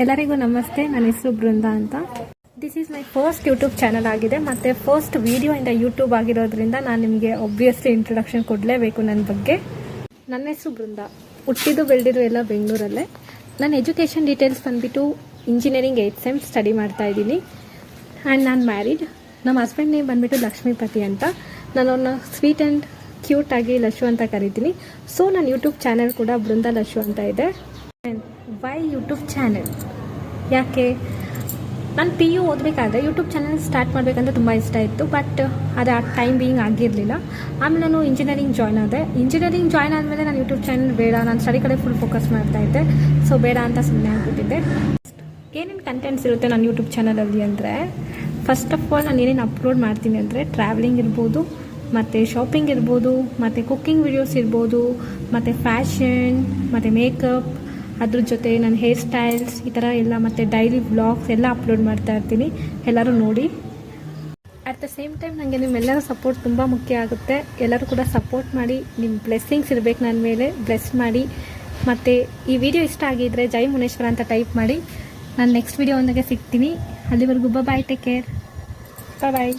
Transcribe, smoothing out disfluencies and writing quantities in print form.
ಎಲ್ಲರಿಗೂ ನಮಸ್ತೆ. ನನ್ನ ಹೆಸರು ಬೃಂದಾ ಅಂತ. This is my first YouTube channel ಆಗಿದೆ ಮತ್ತು ಫಸ್ಟ್ ವಿಡಿಯೋ ಇಂದ ಯೂಟ್ಯೂಬ್ ಆಗಿರೋದ್ರಿಂದ ನಾನು ನಿಮಗೆ ಒಬ್ವಿಯಸ್ಲಿ ಇಂಟ್ರೊಡಕ್ಷನ್ ಕೊಡಲೇಬೇಕು ನನ್ನ ಬಗ್ಗೆ. ನನ್ನ ಹೆಸರು ಬೃಂದಾ. ಹುಟ್ಟಿದ್ದು ಬೆಳೆದಿದ್ದು ಎಲ್ಲ ಬೆಂಗಳೂರಲ್ಲೇ. ನನ್ನ ಎಜುಕೇಷನ್ ಡೀಟೇಲ್ಸ್ ಬಂದುಬಿಟ್ಟು ಇಂಜಿನಿಯರಿಂಗ್ 8th ಸೆಮ್ ಸ್ಟಡಿ ಮಾಡ್ತಾ ಇದ್ದೀನಿ. ಆ್ಯಂಡ್ ನಾನು ಮ್ಯಾರಿಡ್. ನಮ್ಮ ಹಸ್ಬೆಂಡ್ ನೇಮ್ ಬಂದುಬಿಟ್ಟು ಲಕ್ಷ್ಮೀಪತಿ ಅಂತ. ನಾನು ಅವ್ರನ್ನ ಸ್ವೀಟ್ ಆ್ಯಂಡ್ ಕ್ಯೂಟಾಗಿ ಲಶು ಅಂತ ಕರಿತೀನಿ. ಸೊ ನನ್ನ ಯೂಟ್ಯೂಬ್ ಚಾನಲ್ ಕೂಡ ಬೃಂದಾ ಲಶು ಅಂತ ಇದೆ. Why YouTube channel? ಯಾಕೆ ನಾನು PU ಓದಬೇಕಾದ್ರೆ ಯೂಟ್ಯೂಬ್ ಚಾನಲ್ ಸ್ಟಾರ್ಟ್ ಮಾಡಬೇಕಂತ ತುಂಬ ಇಷ್ಟ ಇತ್ತು. ಬಟ್ ಅದು ಆ ಟೈಮ್ ಬೀಯಿಂಗ್ ಆಗಿರಲಿಲ್ಲ. ಆಮೇಲೆ ನಾನು ಇಂಜಿನಿಯರಿಂಗ್ ಜಾಯ್ನ್ ಆದೆ. ಇಂಜಿನಿಯರಿಂಗ್ ಜಾಯ್ನ್ ಆದಮೇಲೆ ನಾನು ಯೂಟ್ಯೂಬ್ ಚಾನಲ್ ಬೇಡ, ನಾನು ಸ್ಟಡಿ ಕಡೆ ಫುಲ್ ಫೋಕಸ್ ಮಾಡ್ತಾಯಿದ್ದೆ. ಸೊ ಬೇಡ ಅಂತ ಸುಮ್ಮನೆ ಆಗಿಬಿಟ್ಟಿದ್ದೆ. ಏನೇನು ಕಂಟೆಂಟ್ಸ್ ಇರುತ್ತೆ ನನ್ನ ಯೂಟ್ಯೂಬ್ ಚಾನಲಲ್ಲಿ ಅಂದರೆ, ಫಸ್ಟ್ ಆಫ್ ಆಲ್ ನಾನು ಏನೇನು ಅಪ್ಲೋಡ್ ಮಾಡ್ತೀನಿ ಅಂದರೆ ಟ್ರಾವೆಲಿಂಗ್ ಇರ್ಬೋದು, ಮತ್ತು ಶಾಪಿಂಗ್ ಇರ್ಬೋದು, ಮತ್ತು ಕುಕ್ಕಿಂಗ್ ವಿಡಿಯೋಸ್ ಇರ್ಬೋದು, ಮತ್ತು ಫ್ಯಾಷನ್, ಮತ್ತು ಮೇಕಪ್, ಅದ್ರ ಜೊತೆ ನನ್ನ ಹೇರ್ ಸ್ಟೈಲ್ಸ್ ಈ ಥರ ಎಲ್ಲ, ಮತ್ತು ಡೈಲಿ ವ್ಲಾಗ್ಸ್ ಎಲ್ಲ ಅಪ್ಲೋಡ್ ಮಾಡ್ತಾ ಇರ್ತೀನಿ. ಎಲ್ಲರೂ ನೋಡಿ. ಅಟ್ ದ ಸೇಮ್ ಟೈಮ್ ನನಗೆ ನಿಮ್ಮೆಲ್ಲರ ಸಪೋರ್ಟ್ ತುಂಬ ಮುಖ್ಯ ಆಗುತ್ತೆ. ಎಲ್ಲರೂ ಕೂಡ ಸಪೋರ್ಟ್ ಮಾಡಿ. ನಿಮ್ಮ ಬ್ಲೆಸ್ಸಿಂಗ್ಸ್ ಇರಬೇಕು ನನ್ನ ಮೇಲೆ. ಬ್ಲೆಸ್ ಮಾಡಿ. ಮತ್ತು ಈ ವಿಡಿಯೋ ಇಷ್ಟ ಆಗಿದ್ದರೆ ಜೈ ಮುನೇಶ್ವರ ಅಂತ ಟೈಪ್ ಮಾಡಿ. ನಾನು ನೆಕ್ಸ್ಟ್ ವಿಡಿಯೋ ಒಂದಾಗೆ ಸಿಗ್ತೀನಿ. ಅಲ್ಲಿವರೆಗೂ ಬಾಯ್, ಟೇಕ್ ಕೇರ್, ಬಾಯ್.